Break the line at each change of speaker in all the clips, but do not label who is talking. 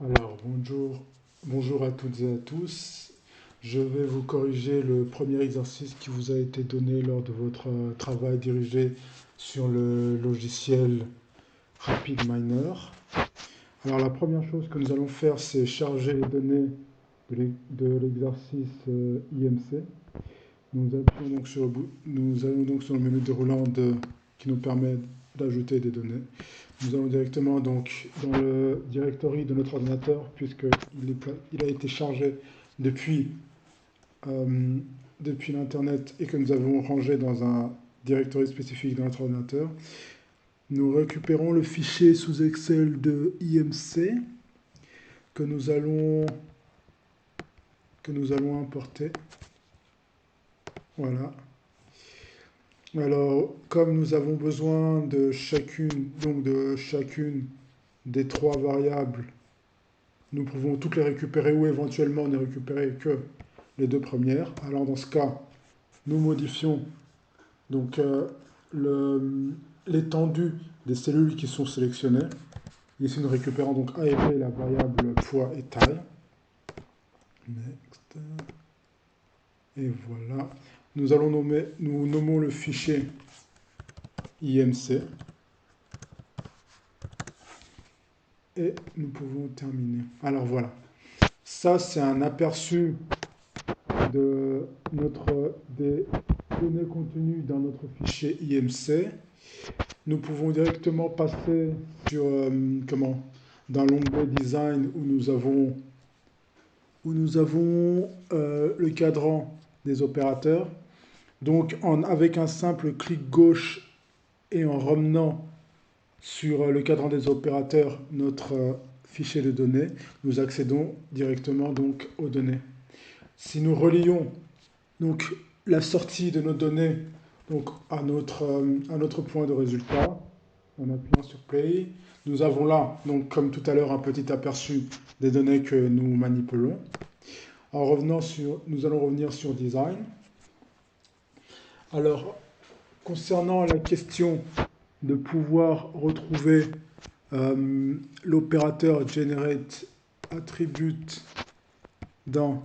Alors, bonjour à toutes et à tous. Je vais vous corriger le premier exercice qui vous a été donné lors de votre travail dirigé sur le logiciel RapidMiner. Alors, la première chose que nous allons faire, c'est charger les données de l'exercice IMC. Nous allons donc sur le menu déroulant qui nous permet d'ajouter des données. Nous allons directement donc dans le directory de notre ordinateur il a été chargé depuis, euh, depuis l'Internet et que nous avons rangé dans un directory spécifique de notre ordinateur. Nous récupérons le fichier sous Excel de IMC que nous allons, que nous allons importer. Voilà. Alors, comme nous avons besoin de chacune des trois variables, nous pouvons toutes les récupérer ou éventuellement ne récupérer que les deux premières. Alors dans ce cas, nous modifions donc l'étendue des cellules qui sont sélectionnées. Ici, nous récupérons donc A et B la variable poids et taille. Next. Et voilà. Nous nommons le fichier IMC et nous pouvons terminer. Alors voilà. Ça, c'est un aperçu des données contenues dans notre fichier IMC. Nous pouvons directement passer sur dans l'onglet Design où nous avons le cadran des opérateurs. Donc avec un simple clic gauche et en ramenant sur le cadran des opérateurs notre fichier de données, nous accédons directement donc aux données. Si nous relions donc la sortie de nos données donc à notre point de résultat, en appuyant sur Play, nous avons là, donc comme tout à l'heure, un petit aperçu des données que nous manipulons. Nous allons revenir sur Design. Alors, concernant la question de pouvoir retrouver l'opérateur Generate Attribute dans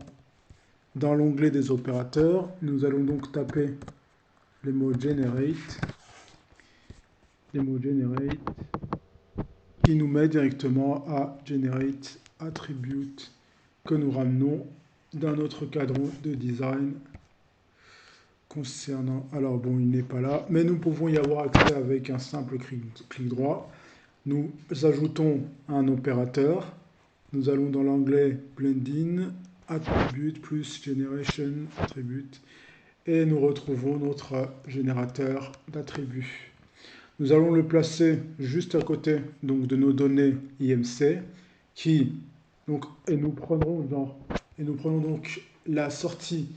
l'onglet des opérateurs, nous allons donc taper les mots Generate, qui nous met directement à Generate Attribute que nous ramenons dans notre cadran de design concernant... Alors bon, il n'est pas là, mais nous pouvons y avoir accès avec un simple clic droit. Nous ajoutons un opérateur. Nous allons dans l'onglet Blending, Attribute plus Generation Attribute et nous retrouvons notre générateur d'attributs. Nous allons le placer juste à côté donc, de nos données IMC et nous prenons donc la sortie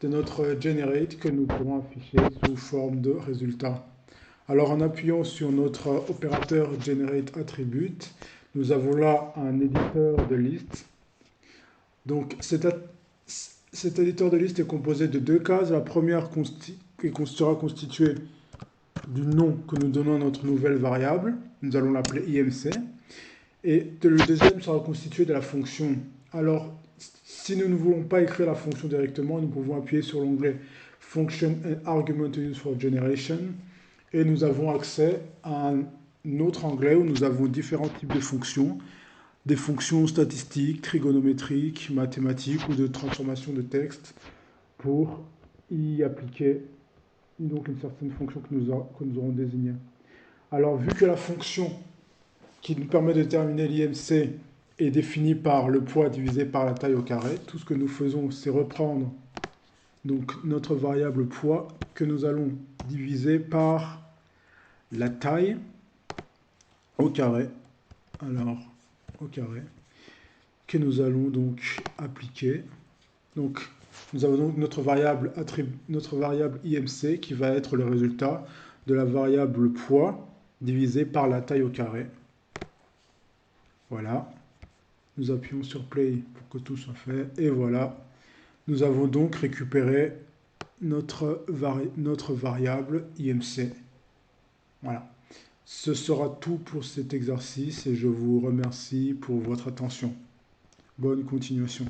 de notre generate que nous pourrons afficher sous forme de résultat. Alors en appuyant sur notre opérateur generate attribute, nous avons là un éditeur de liste. Donc cet éditeur de liste est composé de deux cases. La première sera constituée du nom que nous donnons à notre nouvelle variable. Nous allons l'appeler IMC. Et le deuxième sera constitué de la fonction. Alors, si nous ne voulons pas écrire la fonction directement, nous pouvons appuyer sur l'onglet Function and Argument to use for Generation. Et nous avons accès à un autre onglet où nous avons différents types de fonctions. Des fonctions statistiques, trigonométriques, mathématiques ou de transformation de texte pour y appliquer donc une certaine fonction que nous aurons désignée. Alors, vu que la fonction qui nous permet de déterminer l'IMC est définie par le poids divisé par la taille au carré, tout ce que nous faisons, c'est reprendre donc notre variable poids que nous allons diviser par la taille au carré. Alors, au carré, que nous allons donc appliquer. Donc, nous avons donc notre variable IMC qui va être le résultat de la variable poids divisé par la taille au carré. Voilà. Nous appuyons sur Play pour que tout soit fait. Et voilà. Nous avons donc récupéré notre variable IMC. Voilà. Ce sera tout pour cet exercice et je vous remercie pour votre attention. Bonne continuation.